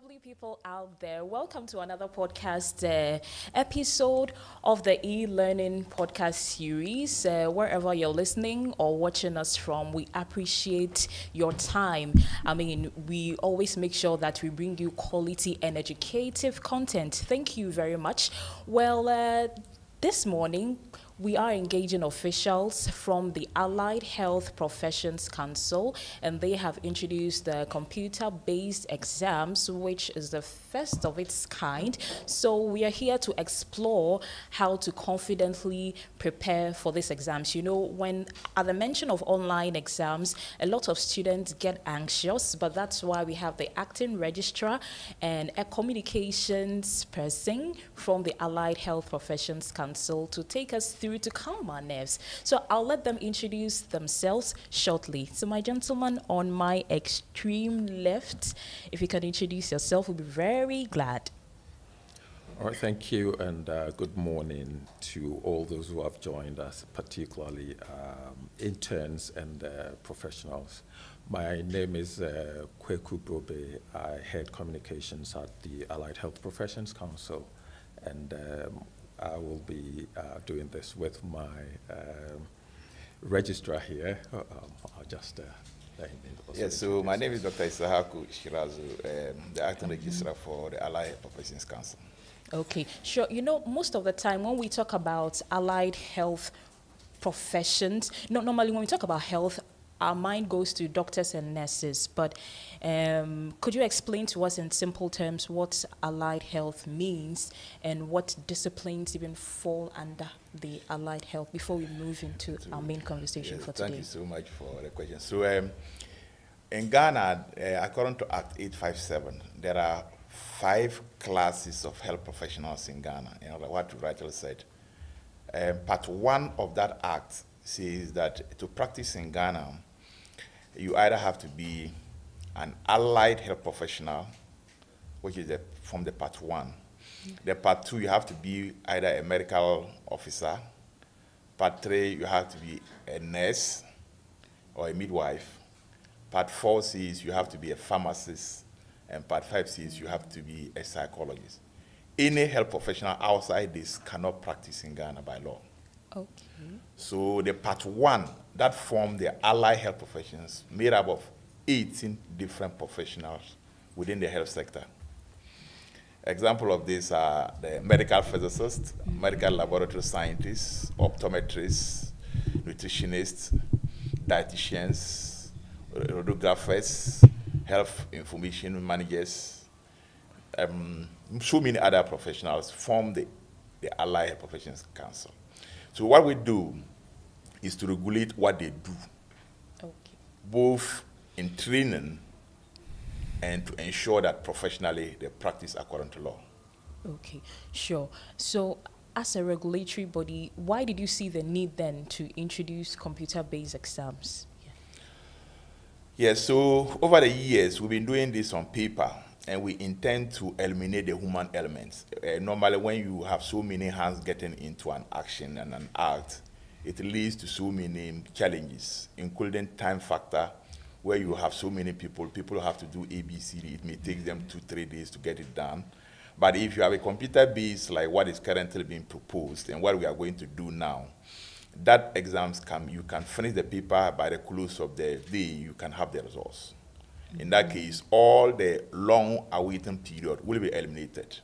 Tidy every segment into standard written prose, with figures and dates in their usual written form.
lovely people out there. Welcome to another podcast episode of the e-learning podcast series. Wherever you're listening or watching us from, we appreciate your time. I mean, we always make sure that we bring you quality and educative content. Thank you very much. Well, this morning, we are engaging officials from the Allied Health Professions Council, and they have introduced the computer-based exams, which is the first of its kind. So we are here to explore how to confidently prepare for these exams. You know, when at the mention of online exams, a lot of students get anxious, but that's why we have the acting registrar and a communications person from the Allied Health Professions Council to take us through to calm our nerves. So I'll let them introduce themselves shortly. So my gentleman on my extreme left, if you can introduce yourself, we'll be very glad. All right, thank you, and good morning to all those who have joined us, particularly interns and professionals. My name is Kweku Brobe. I head communications at the Allied Health Professions Council, and I will be doing this with my registrar here. I'll just let him in. Yes, so my name is Dr. Isahaku Shirazu, the acting registrar for the Allied Professions Council. Okay, sure. You know, most of the time when we talk about allied health professions, normally when we talk about health, our mind goes to doctors and nurses, but could you explain to us in simple terms what allied health means and what disciplines even fall under the allied health before we move into our main conversation for today? Thank you so much for the question. So in Ghana, according to Act 857, there are 5 classes of health professionals in Ghana, what you rightly said. Part 1 of that act says that to practice in Ghana, you either have to be an allied health professional, which is from the part 1. The part 2, you have to be either a medical officer. Part 3, you have to be a nurse or a midwife. Part 4 says you have to be a pharmacist. And part 5 says you have to be a psychologist. Any health professional outside this cannot practice in Ghana by law. Okay. So the part 1, that formed the allied health professions, made up of 18 different professionals within the health sector. Example of this are the medical physicists, medical laboratory scientists, optometrists, nutritionists, dietitians, radiographers, health information managers, so many other professionals form the Allied Health Professions Council. So what we do is to regulate what they do, both in training and to ensure that professionally they practice according to law. Okay, sure. So as a regulatory body, why did you see the need then to introduce computer-based exams? Yeah, so over the years, we've been doing this on paper, and we intend to eliminate the human elements. Normally, when you have so many hands getting into an action and an act, it leads to so many challenges, including time factor, where you have so many people have to do ABCD. It may take them 2-3 days to get it done. But if you have a computer base like what is currently being proposed and what we are going to do now, that exams you can finish the paper by the close of the day, you can have the results. In that case, all the long awaiting period will be eliminated.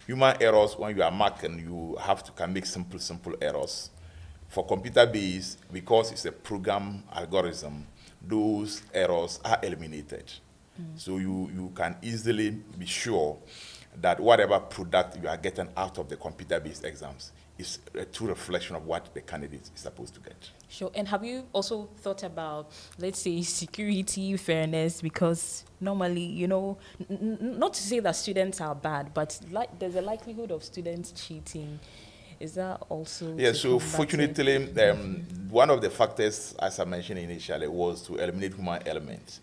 Human errors, when you are marking, you can make simple errors. For computer-based, because it's a program algorithm, those errors are eliminated. So you can easily be sure that whatever product you are getting out of the computer-based exams is a true reflection of what the candidate is supposed to get. Sure. And have you also thought about, let's say, security, fairness? Because normally, you know, not to say that students are bad, but there's a likelihood of students cheating. Is that also? Yeah, so fortunately, one of the factors, as I mentioned initially, was to eliminate human elements.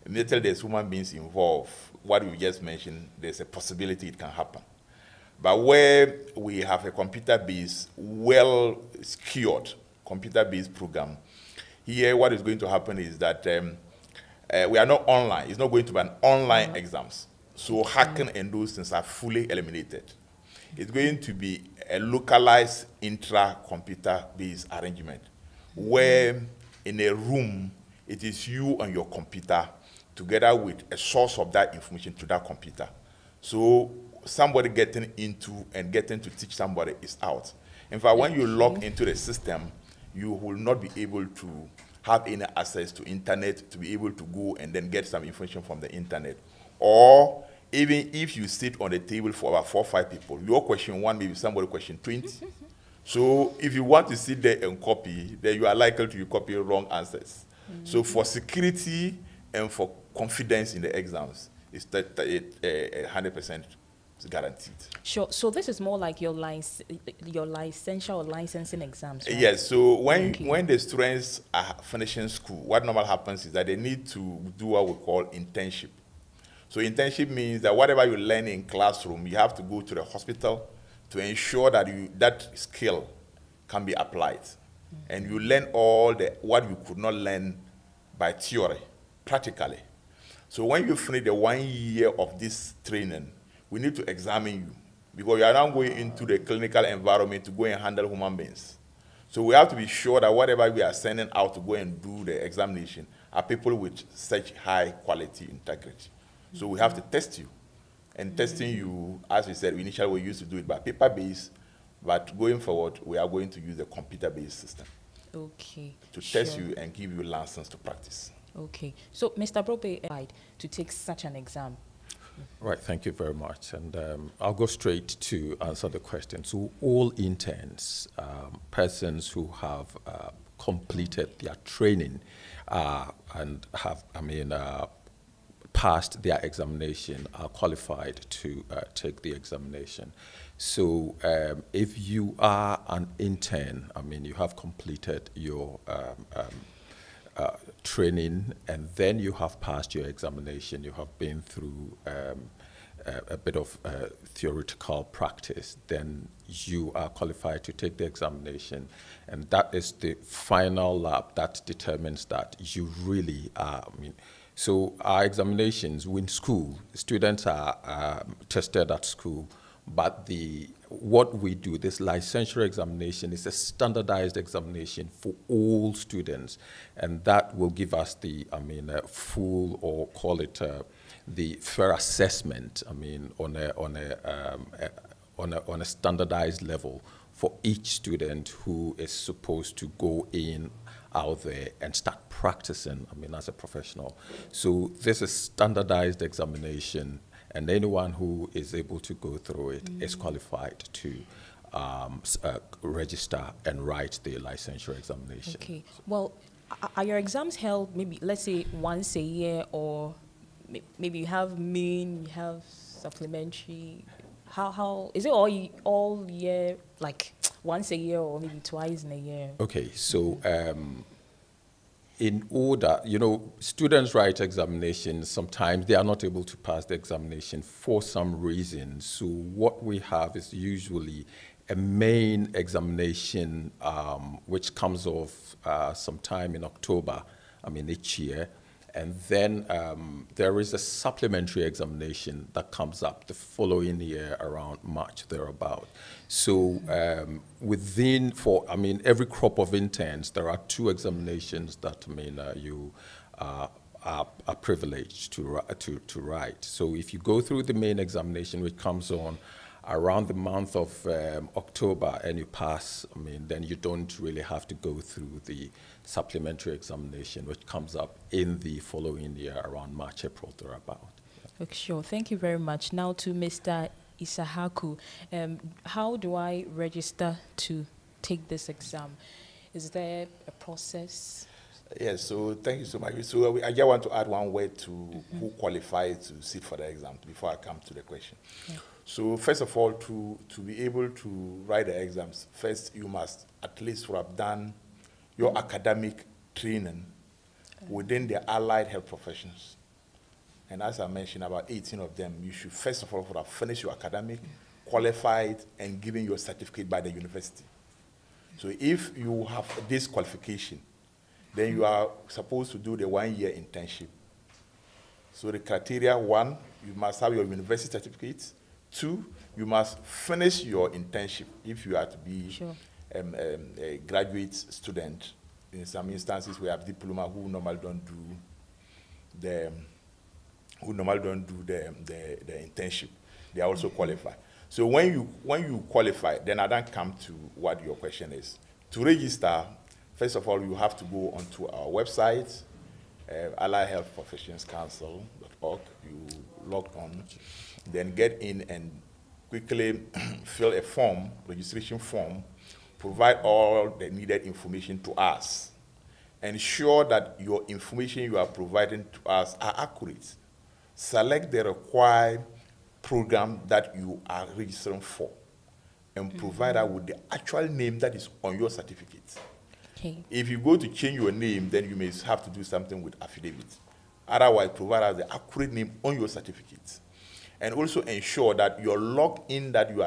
Immediately there's human beings involved, what you just mentioned, there's a possibility it can happen. But where we have a computer-based, well-secured computer-based program, here what is going to happen is that we are not online. It's not going to be an online exams. So hacking and those things are fully eliminated. It's going to be a localized intra-computer-based arrangement where in a room, it is you and your computer together with a source of that information to that computer. So somebody getting into and getting to teach somebody is out. In fact, when you log into the system, you will not be able to have any access to internet to be able to go and then get some information from the internet. Or even if you sit on the table for about 4 or 5 people, your question 1, maybe somebody question 20. So if you want to sit there and copy, then you are likely to copy wrong answers. So for security and for confidence in the exams, it's 100% guaranteed. Sure. So this is more like your licensure or licensing exams, right? Yes. So when the students are finishing school, what normally happens is that they need to do what we call internship. So internship means that whatever you learn in classroom, you have to go to the hospital to ensure that that skill can be applied. And you learn all what you could not learn by theory, practically. So when you finish the 1 year of this training, we need to examine you because you are now going into the clinical environment to go and handle human beings. So we have to be sure that whatever we are sending out to go and do the examination are people with such high quality integrity. So we have to test you. And testing you, as we said, initially we used to do it by paper-based, but going forward, we are going to use a computer-based system. Okay. To test you and give you license to practice. Okay. So, Mr. Brobe, to take such an exam. Right, thank you very much. And I'll go straight to answer the question. So all interns, persons who have completed their training and have, passed their examination are qualified to take the examination. So if you are an intern, you have completed your training and then you have passed your examination, you have been through a bit of theoretical practice, then you are qualified to take the examination. And that is the final lab that determines that you really are, so our examinations in school, students are tested at school, but what we do, this licensure examination, is a standardized examination for all students, and that will give us the, full, or call it the fair assessment, on a standardized level for each student who is supposed to go out there and start practicing, as a professional. So this is standardized examination, and anyone who is able to go through it is qualified to register and write the licensure examination. Okay. Well, are your exams held maybe, let's say, once a year, or maybe you have main, you have supplementary? How is it all year, like once a year or maybe twice in a year? Okay, so in order, students write examinations. Sometimes they are not able to pass the examination for some reason. So what we have is usually a main examination, which comes off sometime in October, each year. And then there is a supplementary examination that comes up the following year around March, thereabout. So every crop of interns, there are 2 examinations that you are privileged to write. So if you go through the main examination, which comes on around the month of October, and you pass, then you don't really have to go through the supplementary examination, which comes up in the following year around March, April, thereabout. Okay, sure. Thank you very much. Now to Mr. Isahaku, how do I register to take this exam? Is there a process? Yes, so thank you so much. So I just want to add one word to who qualifies to sit for the exam before I come to the question. Yeah. So first of all, to be able to write the exams, first you must at least have done your academic training within the allied health professions. And as I mentioned, about 18 of them, you should first of all have finished your academic, qualified, and given your certificate by the university. So if you have this qualification, then you are supposed to do the 1 year internship. So the criteria: 1, you must have your university certificate. 2, you must finish your internship if you are to be Sure. A graduate student. In some instances, we have diploma who normally don't do the internship. They are also qualified. So when you qualify, then I then come to what your question is. To register, first of all, you have to go onto our website, alliedhealthprofessionscouncil.org. You log on, then get in and quickly fill a form, registration form, provide all the needed information to us. Ensure that your information you are providing to us are accurate. Select the required program that you are registering for and provide us with the actual name that is on your certificate. Okay. If you go to change your name, then you may have to do something with affidavit. Otherwise, provide us the accurate name on your certificate. And also ensure that your login that you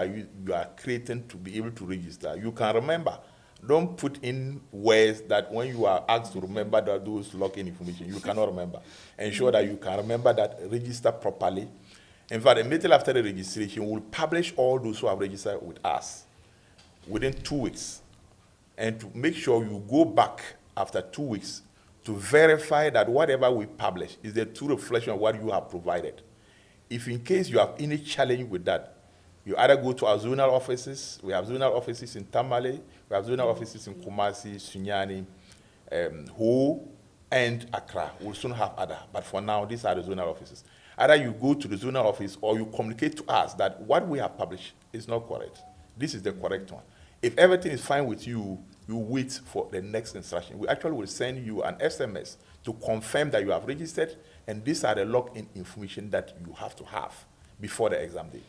are creating to be able to register, you can remember. Don't put in words that when you are asked to remember that those login information, you cannot remember. Ensure that you can remember that, register properly. In fact, immediately after the registration, we'll publish all those who have registered with us within 2 weeks. And to make sure you go back after 2 weeks to verify that whatever we publish is the true reflection of what you have provided. If in case you have any challenge with that, you either go to our zonal offices. We have zonal offices in Tamale, we have zonal offices in Kumasi, Sunyani, Ho, and Accra. We'll soon have other, but for now, these are the zonal offices. Either you go to the zonal office or you communicate to us that what we have published is not correct. This is the correct one. If everything is fine with you, you wait for the next instruction. We actually will send you an SMS to confirm that you have registered, and these are the login information that you have to have before the exam day.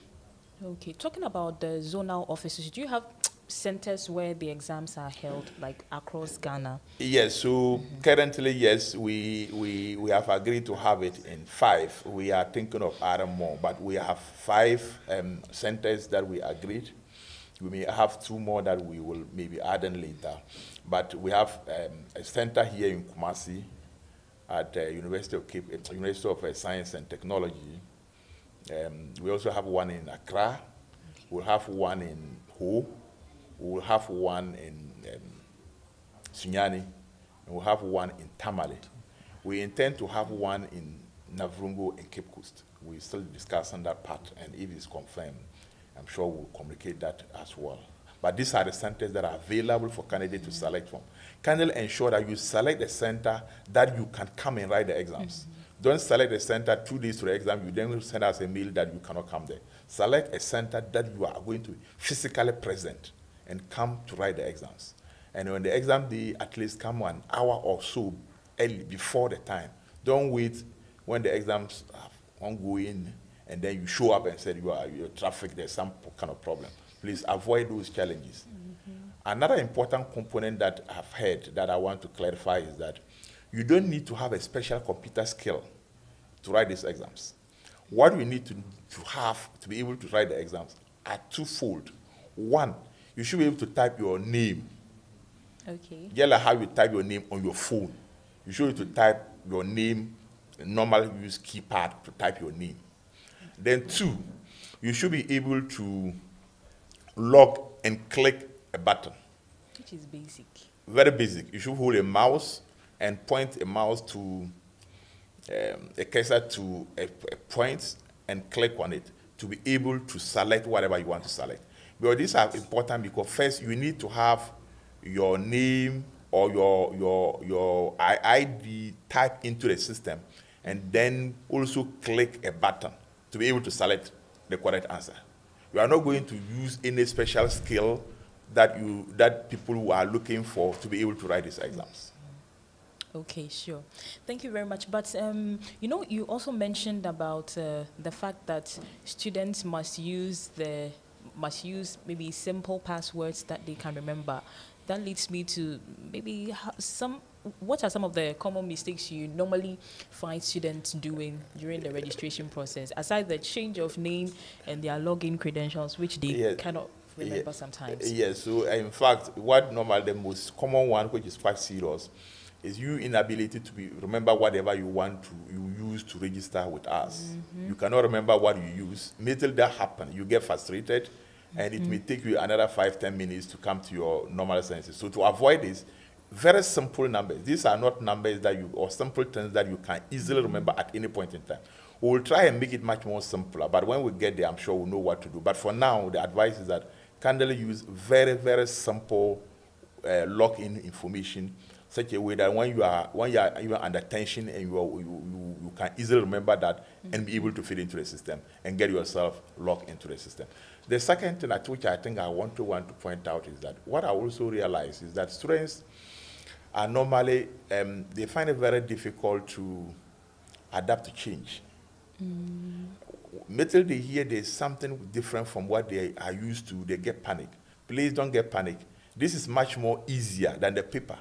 Okay, talking about the zonal offices, do you have centers where the exams are held, like across Ghana? Yes, so currently, yes, we have agreed to have it in 5. We are thinking of adding more, but we have 5 centers that we agreed. We may have 2 more that we will maybe add in later. But we have a center here in Kumasi at University of Cape, University of Science and Technology. We also have one in Accra. We'll have one in Ho. We'll have one in Sunyani. And we'll have one in Tamale. We intend to have one in Navrungo and Cape Coast. We're still discussing that part, and if it's confirmed, I'm sure we'll communicate that as well. But these are the centers that are available for candidates to select from. Kindly ensure that you select a center that you can come and write the exams. Don't select a center 2 days to the exam, you then send us a mail that you cannot come there. Select a center that you are going to be physically present and come to write the exams. And when the exam day, at least come 1 hour or so early, before the time. Don't wait when the exams are ongoing and then you show up and say you're traffic, there's some kind of problem. Please avoid those challenges. Another important component that I've heard that I want to clarify is that you don't need to have a special computer skill to write these exams. What you need to have to be able to write the exams are twofold. 1, you should be able to type your name. Okay. Just like how you type your name on your phone. You should be able to type your name, normally use keypad to type your name. Then 2, you should be able to log and click a button. Which is basic. Very basic. You should hold a mouse and point a mouse to a cursor to a point and click on it to be able to select whatever you want to select. But these are important because first you need to have your name or your ID typed into the system, and then also click a button to be able to select the correct answer. You are not going to use any special skill that people who are looking for to be able to write these exams. Okay, sure. Thank you very much. But, you also mentioned about the fact that students must use maybe simple passwords that they can remember. That leads me to maybe what are some of the common mistakes you normally find students doing during the registration process, aside the change of name and their login credentials, which they cannot remember sometimes? Yes, so in fact, what normally the most common one, which is quite serious, It's your inability to remember whatever you use to register with us. You cannot remember what you use. Until that happens, you get frustrated, and it may take you another 5-10 minutes to come to your normal senses. So to avoid this, very simple numbers. These are not numbers that or simple things that you can easily remember at any point in time. We will try and make it much more simpler, but when we get there, I'm sure we'll know what to do. But for now, the advice is that kindly use very, very simple log-in information, such a way that when you are even under tension and you can easily remember that and be able to fit into the system and get yourself logged into the system. The second thing at which I think I want to point out is that what I also realize is that students are normally, they find it very difficult to adapt to change. Until they hear there's something different from what they are used to, they get panic. Please don't get panic. This is much more easier than the paper.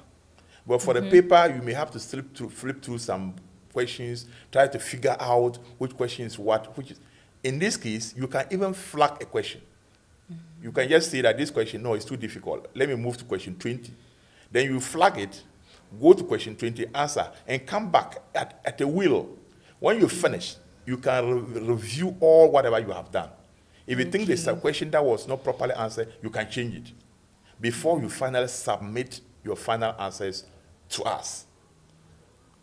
But for the paper, you may have to flip through some questions, try to figure out which question is what. In this case, you can even flag a question. You can just say that this question, no, it's too difficult. Let me move to question 20. Then you flag it, go to question 20, answer, and come back at a will. When you finish, you can review all whatever you have done. If you think there's a question that was not properly answered, you can change it before you finally submit your final answers to us.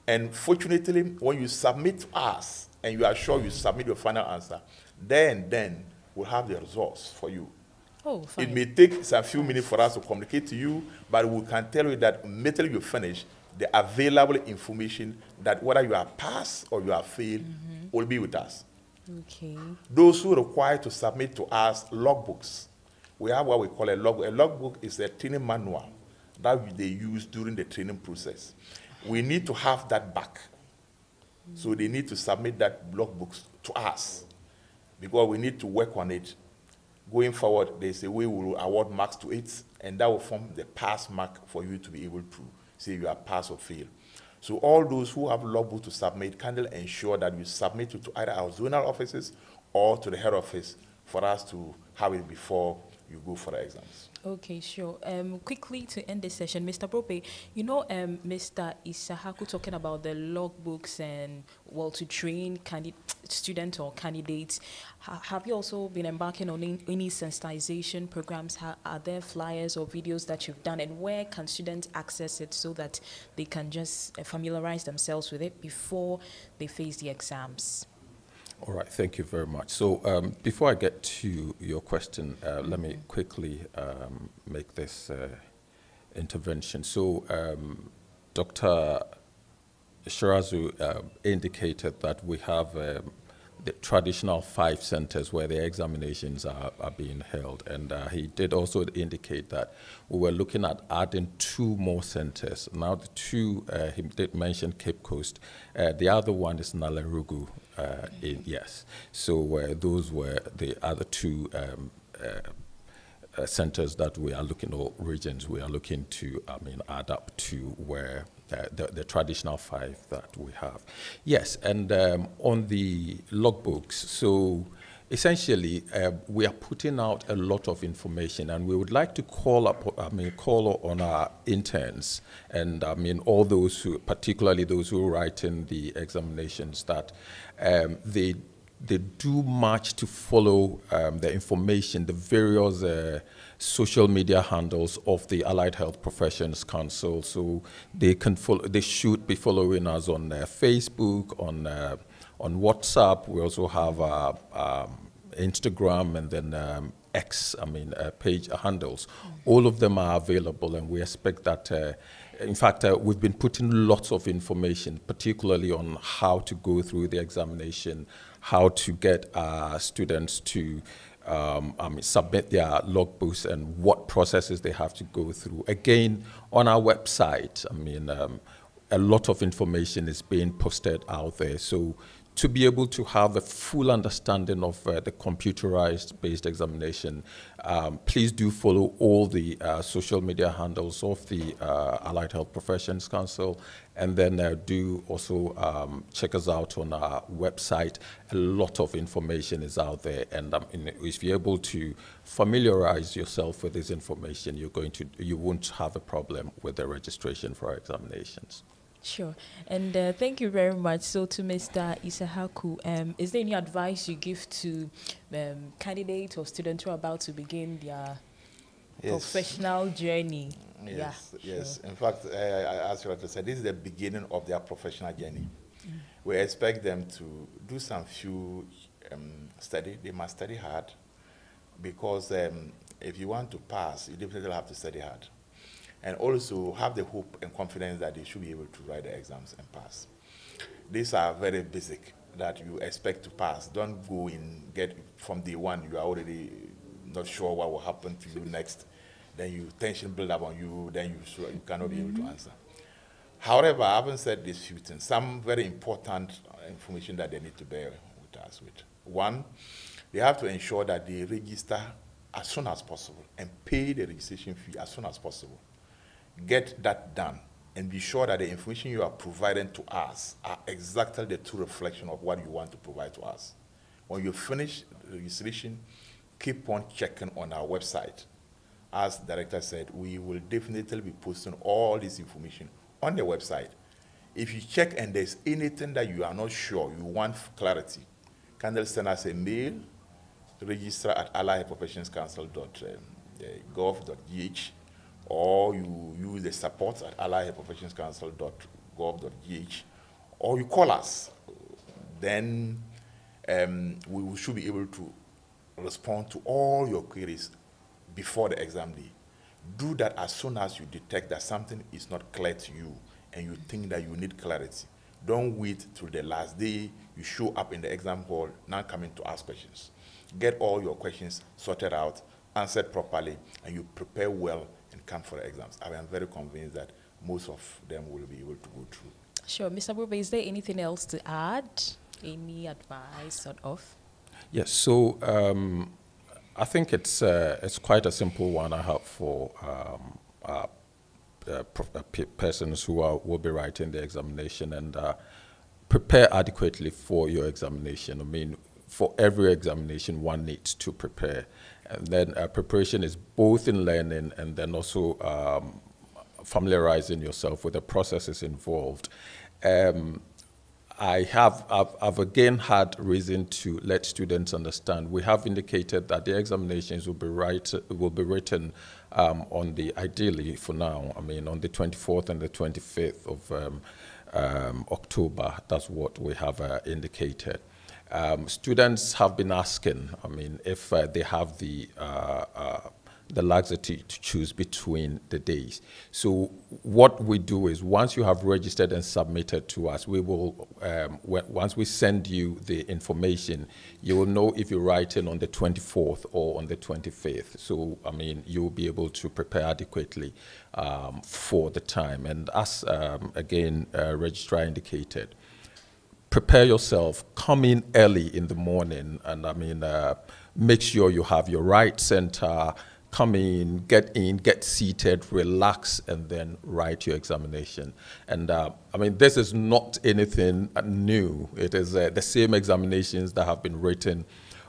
And fortunately, when you submit to us and you are sure you submit your final answer, then we'll have the results for you. Oh, fine. It may take a few minutes for us to communicate to you, but we can tell you that until you finish, the available information that whether you are passed or you are failed will be with us. Okay. Those who require to submit to us logbooks, we have what we call a logbook. A logbook is a training manual that they use during the training process. We need to have that back. So they need to submit that logbooks to us because we need to work on it. Going forward, there's a way we will award marks to it, and that will form the pass mark for you to be able to say you are pass or fail. So all those who have logbook to submit, kindly ensure that you submit it to either our zonal offices or to the head office for us to have it before you go for the exams. Okay, sure. Quickly to end this session, Mr. Brope, you know, Mr. Isahaku talking about the logbooks and, well, to train students or candidates. Have you also been embarking on any sensitization programs? Are there flyers or videos that you've done, and where can students access it so that they can just familiarize themselves with it before they face the exams? All right, thank you very much. So before I get to your question, let me quickly make this intervention. So Dr. Shirazu indicated that we have the traditional 5 centers where the examinations are being held. And he did also indicate that we were looking at adding 2 more centers. Now the 2, he did mention Cape Coast. The other one is Nalerugu. Yes. So those were the other 2 centers that we are looking, or regions we are looking to, add up to where the traditional 5 that we have. Yes, and on the logbooks, so essentially we are putting out a lot of information, and we would like to call on our interns and all those who, particularly those who write in the examinations, that they do much to follow the information, the various social media handles of the Allied Health Professions Council. So they can follow, they should be following us on Facebook, on WhatsApp. We also have Instagram, and then X, page handles. All of them are available, and we expect that. In fact, we've been putting lots of information, particularly on how to go through the examination, how to get students to submit their logbooks, and what processes they have to go through. Again, on our website, a lot of information is being posted out there. So to be able to have a full understanding of the computerized-based examination, please do follow all the social media handles of the Allied Health Professions Council, and then do also check us out on our website. A lot of information is out there, and if you're able to familiarize yourself with this information, you won't have a problem with the registration for our examinations. Sure. And thank you very much. So to Mr. Isahaku, is there any advice you give to candidates or students who are about to begin their professional journey? Yes, yeah, yes. Sure. In fact, as you said, this is the beginning of their professional journey. We expect them to do some few study. They must study hard, because if you want to pass, you definitely have to study hard. And also have the hope and confidence that they should be able to write the exams and pass. These are very basic that you expect to pass. Don't go and get from day one, you are already not sure what will happen to you next. Then tension build up on you, then you cannot be able to answer. However, I haven't said these few things. Some very important information that they need to bear with us with. One, they have to ensure that they register as soon as possible and pay the registration fee as soon as possible. Get that done and be sure that the information you are providing to us are exactly the true reflection of what you want to provide to us. When you finish the registration, keep on checking on our website. As the director said, we will definitely be posting all this information on the website. If you check and there's anything that you are not sure, you want clarity, kindly send us a mail, register at alliedprofessionscouncil.gov.gh, or you use the support at alliedprofessionscouncil.gov.gh, or you call us. Then we should be able to respond to all your queries before the exam day. Do that as soon as you detect that something is not clear to you and you think that you need clarity. Don't wait till the last day you show up in the exam hall now coming to ask questions. Get all your questions sorted out, answered properly, and you prepare well and come for the exams. I am very convinced that most of them will be able to go through. Sure. Mr. Brobe, is there anything else to add? Any advice sort of? Yes, so I think it's quite a simple one I have for persons who will be writing the examination, and prepare adequately for your examination. I mean, for every examination, one needs to prepare. And then preparation is both in learning and then also familiarizing yourself with the processes involved. I've again had reason to let students understand. We have indicated that the examinations will be written on ideally for now, I mean, on the 24th and the 25th of October. That's what we have indicated. Students have been asking, I mean, if they have the laxity to choose between the days. So what we do is, once you have registered and submitted to us, we will, once we send you the information, you will know if you're writing on the 24th or on the 25th. So, I mean, you'll be able to prepare adequately for the time. And as, again, Registrar indicated, prepare yourself, come in early in the morning, and I mean, make sure you have your right center, come in, get seated, relax, and then write your examination. And I mean, this is not anything new. It is the same examinations that have been written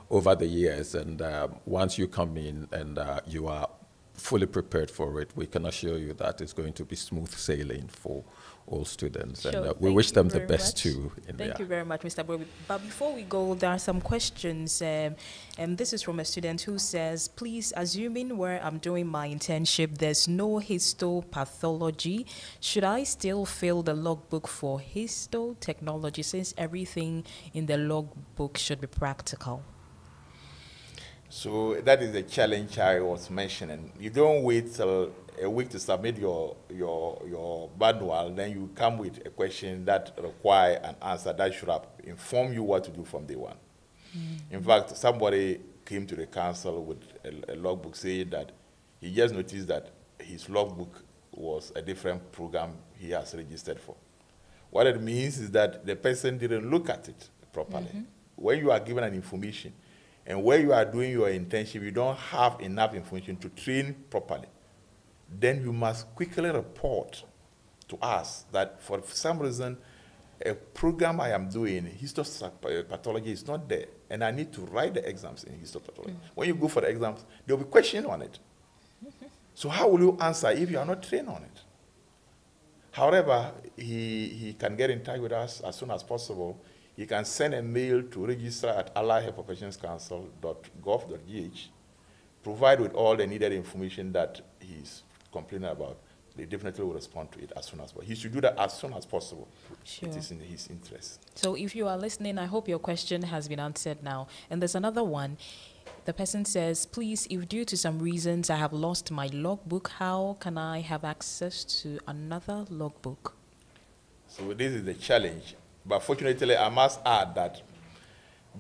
over the years. And once you come in and you are fully prepared for it, we can assure you that it's going to be smooth sailing for all students. Sure. And we wish them the best too. Thank you very much, Mr. Brobe. But before we go, there are some questions. And this is from a student who says, please, assuming where I'm doing my internship, there's no histopathology, should I still fill the logbook for histotechnology, since everything in the logbook should be practical? So that is the challenge I was mentioning. You don't wait till a week to submit your manual, then you come with a question that require an answer that should have informed you what to do from day one. Mm-hmm. In fact, somebody came to the council with a logbook saying that he just noticed that his logbook was a different program he has registered for. What it means is that the person didn't look at it properly. When you are given an information, and where you are doing your internship, you don't have enough information to train properly, then you must quickly report to us that for some reason, a program I am doing, histopathology, is not there, and I need to write the exams in histopathology. When you go for the exams, there will be questions on it. So how will you answer if you are not trained on it? However, he can get in touch with us as soon as possible. He can send a mail to register@alliedhealthprofessionscouncil.gov.gh, provide with all the needed information that he's complaining about. They definitely will respond to it as soon as possible. He should do that as soon as possible. Sure. It is in his interest. So if you are listening, I hope your question has been answered now. And there's another one. The person says, please, if due to some reasons I have lost my logbook, how can I have access to another logbook? So this is the challenge. But fortunately, I must add that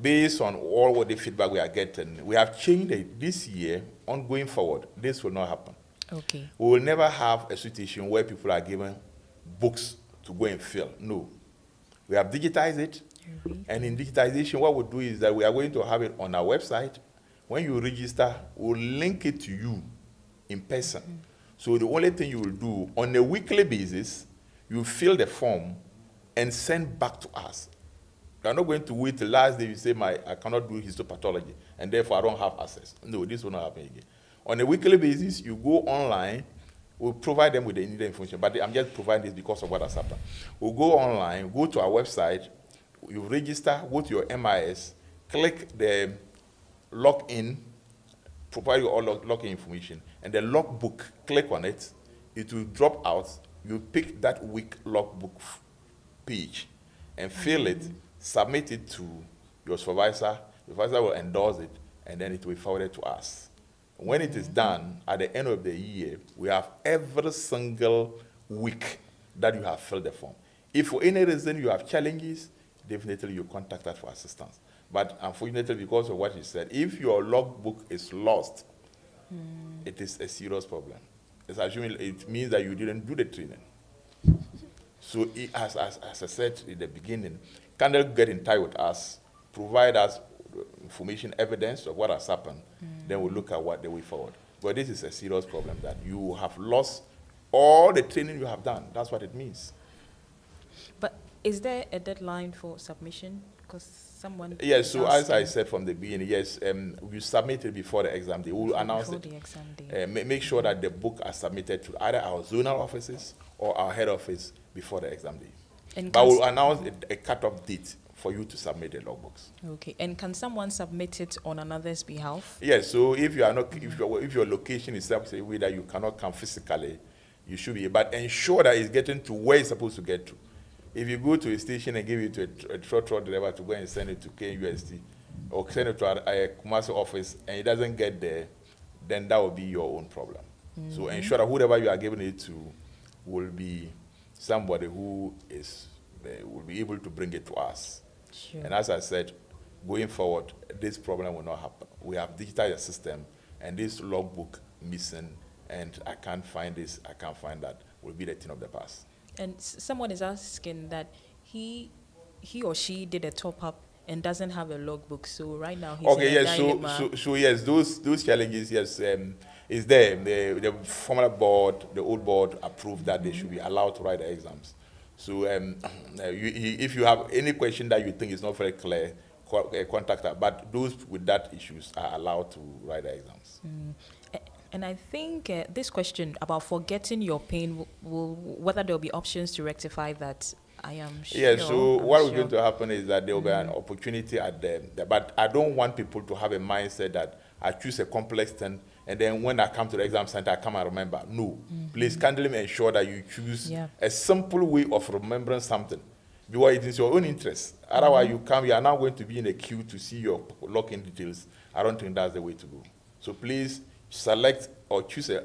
based on all the feedback we are getting, we have changed it this year. On going forward, this will not happen. Okay. We will never have a situation where people are given books to go and fill. No. We have digitized it. And in digitization, what we'll do is that we are going to have it on our website. When you register, we'll link it to you in person. So the only thing you will do, on a weekly basis, you fill the form and send back to us. You are not going to wait till last day you say, I cannot do histopathology, and therefore I don't have access. No, this will not happen again. On a weekly basis, you go online, we'll provide them with the needed information, but I'm just providing this because of what has happened. We'll go online, go to our website, you register, go to your MIS, click the login, provide your all login information, and the logbook, click on it, it will drop out, you pick that week logbook page and fill it, submit it to your supervisor, the supervisor will endorse it, and then it will be forwarded to us. When it is done, at the end of the year, we have every single week that you have filled the form. If for any reason you have challenges, definitely you contact us for assistance. But unfortunately, because of what you said, if your logbook is lost, it is a serious problem. It's assuming it means that you didn't do the training. So as I said in the beginning, can they get in touch with us, provide us information, evidence of what has happened, then we'll look at what the way forward. But this is a serious problem that you have lost all the training you have done. That's what it means. But is there a deadline for submission? Because someone... Yes, so as I said from the beginning, yes, we submit it before the exam day. We will announce it. Before the exam day. Make sure that the book are submitted to either our zonal offices or our head office before the exam day. And but we'll announce a cut-off date for you to submit the logbooks. Okay, and can someone submit it on another's behalf? Yes, so if you are not, if your location is such a way that you cannot come physically, you should be, but ensure that it's getting to where it's supposed to get to. If you go to a station and give it to a trotro driver to go and send it to KNUST, or send it to a commercial office and it doesn't get there, then that will be your own problem. So ensure that whoever you are giving it to will be somebody who is will be able to bring it to us. Sure. And as I said, going forward, this problem will not happen. We have digitized the system, and this logbook missing, and I can't find this, I can't find that, will be the thing of the past. And someone is asking that he or she did a top-up and doesn't have a logbook, so right now he's okay, in a yes, dilemma. so yes, those challenges, yes, is there. The former board, the old board approved that they should be allowed to write the exams. So if you have any question that you think is not very clear, contact us. But those with that issues are allowed to write the exams. And I think this question about forgetting your PIN, whether there will be options to rectify that, I am sure. Yes, so what is going to happen is that there will be an opportunity at but I don't want people to have a mindset that I choose a complex thing, and then when I come to the exam center, I come and remember. No. Please kindly ensure that you choose a simple way of remembering something, because it is your own interest. Otherwise, you are now going to be in a queue to see your login details. I don't think that's the way to go. So please select or choose a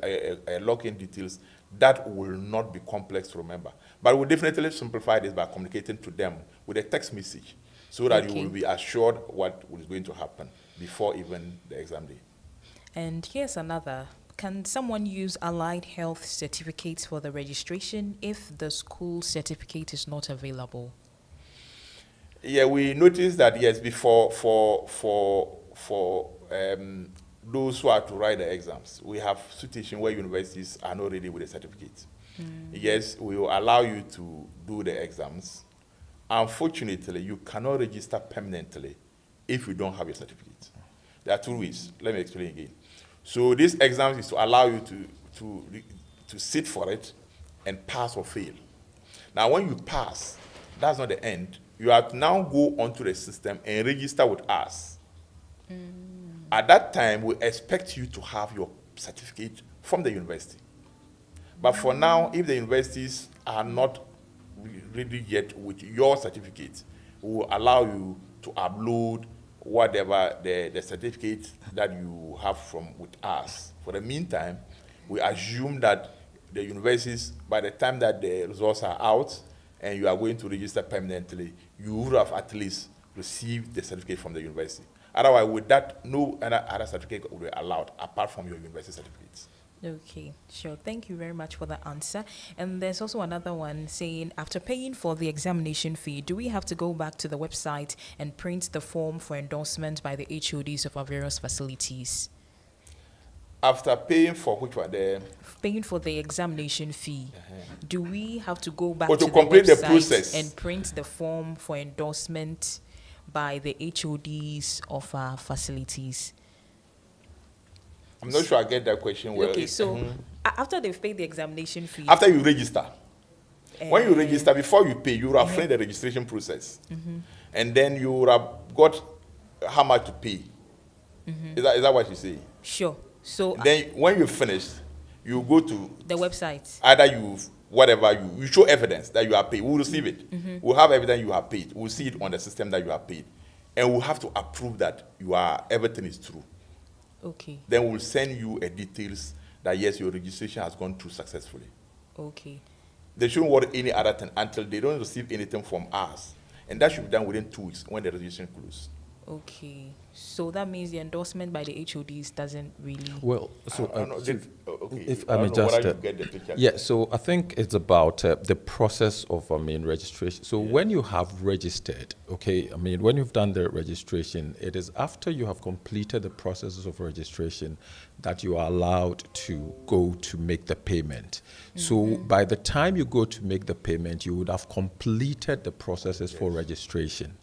login details that will not be complex to remember. But we'll definitely simplify this by communicating to them with a text message so that you will be assured what is going to happen before even the exam day. And here's another. Can someone use allied health certificates for the registration if the school certificate is not available? Yeah, we noticed that, yes, before those who are to write the exams, we have situation where universities are not ready with a certificate. Yes, we will allow you to do the exams. Unfortunately, you cannot register permanently if you don't have your certificate. There are two ways. Let me explain again. So this exam is to allow you to sit for it and pass or fail. Now, when you pass, that's not the end. You have to now go onto the system and register with us. At that time, we expect you to have your certificate from the university. But for now, if the universities are not ready yet with your certificate, we will allow you to upload whatever the certificate that you have from with us. For the meantime, we assume that the universities, by the time that the results are out and you are going to register permanently, you would have at least received the certificate from the university. Otherwise, with that, no other certificate will be allowed apart from your university certificates. Okay, sure. Thank you very much for the answer. And there's also another one saying, after paying for the examination fee, do we have to go back to the website and print the form for endorsement by the HODs of our various facilities? After paying for which one? Paying for the examination fee, do we have to go back to to the complete the website process and print the form for endorsement by the HODs of our facilities? I'm not sure I get that question well. Okay, so after they've paid the examination fee, after you register, when you register, before you pay, you will have finished the registration process. And then you will have got how much to pay. Is that what you say? Sure. So then when you finish, you go to the website. Either you show evidence that you are paid. We'll receive it. We'll have evidence you are paid. We'll see it on the system that you are paid. And we'll have to approve that everything is true. Okay. Then we'll send you a details that yes, your registration has gone through successfully. Okay. They shouldn't worry any other thing until they don't receive anything from us. And that should be done within 2 weeks when the registration closes. Okay. So that means the endorsement by the HODs doesn't really... Well, so if I I may just... get the picture. Yeah, so I think it's about the process of, registration. So when you have registered, when you've done the registration, it is after you have completed the processes of registration that you are allowed to go to make the payment. So by the time you go to make the payment, you would have completed the processes for registration.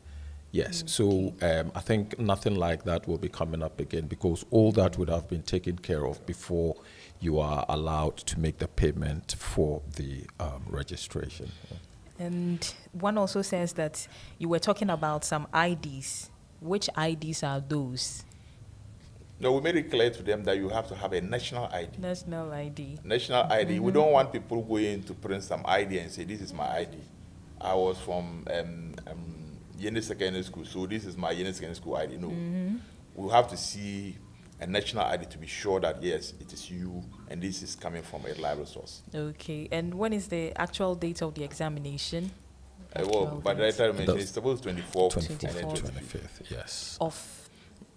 Yes, so I think nothing like that will be coming up again because all that would have been taken care of before you are allowed to make the payment for the registration. And one also says that you were talking about some IDs. Which IDs are those? No, we made it clear to them that you have to have a national ID. National ID. National ID. We don't want people going to print some ID and say, this is my ID. I was from Yene Secondary School, so this is my Yene Secondary School ID. No. We'll have to see a national ID to be sure that, yes, it is you, and this is coming from a reliable source. Okay. And when is the actual date of the examination? Well, by the time it's supposed 24th and then 25th, yes. Of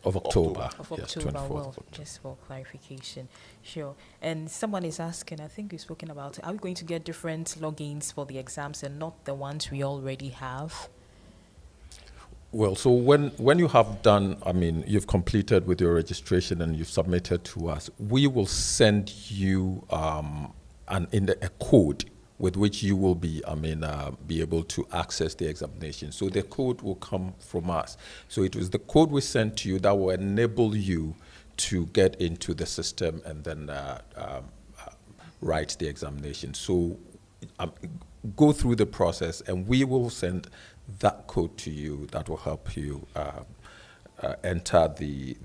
October. Of yes, October, 24th well, of October. just for clarification. Sure. And someone is asking, I think we've spoken about it, are we going to get different logins for the exams and not the ones we already have? Well, so when you have done, you've completed with your registration and you've submitted to us, we will send you a code with which you will be able to access the examination. So the code will come from us. So it was the code we sent to you that will enable you to get into the system and then write the examination. So go through the process and we will send that code to you that will help you enter the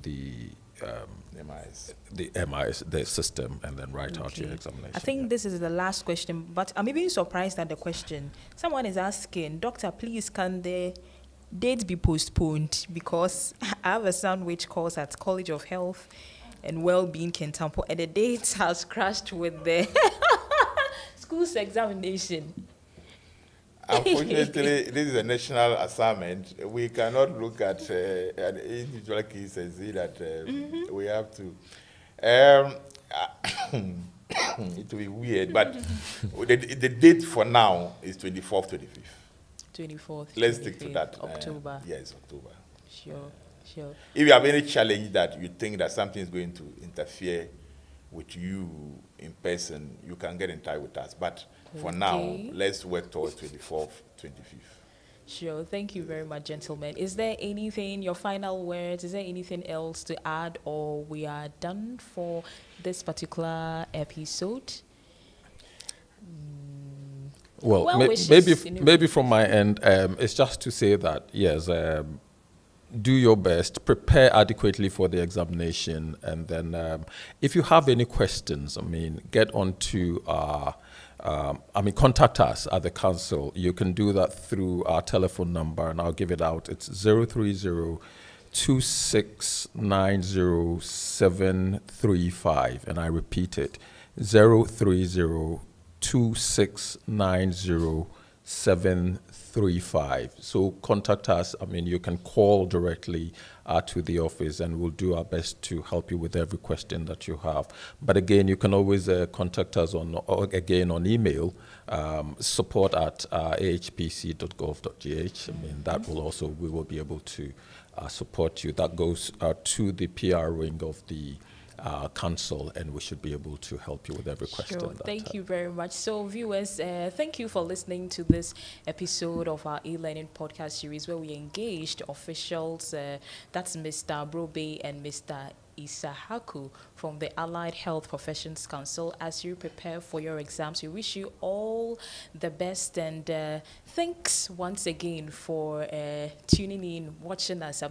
MIS, the system, and then write out your examination. I think this is the last question, but I'm even surprised at the question. Someone is asking, Doctor, please can the date be postponed? Because I have a son which calls at College of Health and Wellbeing Kentampo, and the date has crashed with the school's examination. Unfortunately, this is a national assignment. We cannot look at an individual case and say that we have to. It will be weird, but the date for now is 24th, 25th. 24th. Let's stick to that. October. Yes, October. Sure. Sure. If you have any challenge that you think that something is going to interfere with you in person, you can get in touch with us. But for now, let's work towards 24th, 25th. Sure. Thank you very much, gentlemen. Is there anything, your final words, is there anything else to add, or we are done for this particular episode? Well, maybe from my end, it's just to say that, yes, do your best, prepare adequately for the examination, and then if you have any questions, get on to contact us at the council. You can do that through our telephone number, and I'll give it out. It's 030-2690-735, and I repeat it, 030-2690-735. So contact us. You can call directly to the office, and we'll do our best to help you with every question that you have. But again, you can always contact us on email, support@ahpc.gov.gh. That will also, we will be able to support you. That goes to the PR wing of the council, and we should be able to help you with every question. Sure. Thank you very much. So viewers, thank you for listening to this episode of our e-learning podcast series, where we engaged officials, that's Mr. Brobe and Mr. Isahaku from the Allied Health Professions Council. As you prepare for your exams, we wish you all the best, and thanks once again for tuning in, watching us.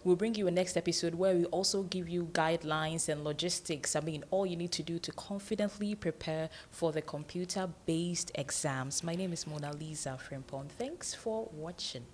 We'll bring you a next episode where we also give you guidelines and logistics. All you need to do to confidently prepare for the computer-based exams. My name is Mona Lisa Frimpong. Thanks for watching.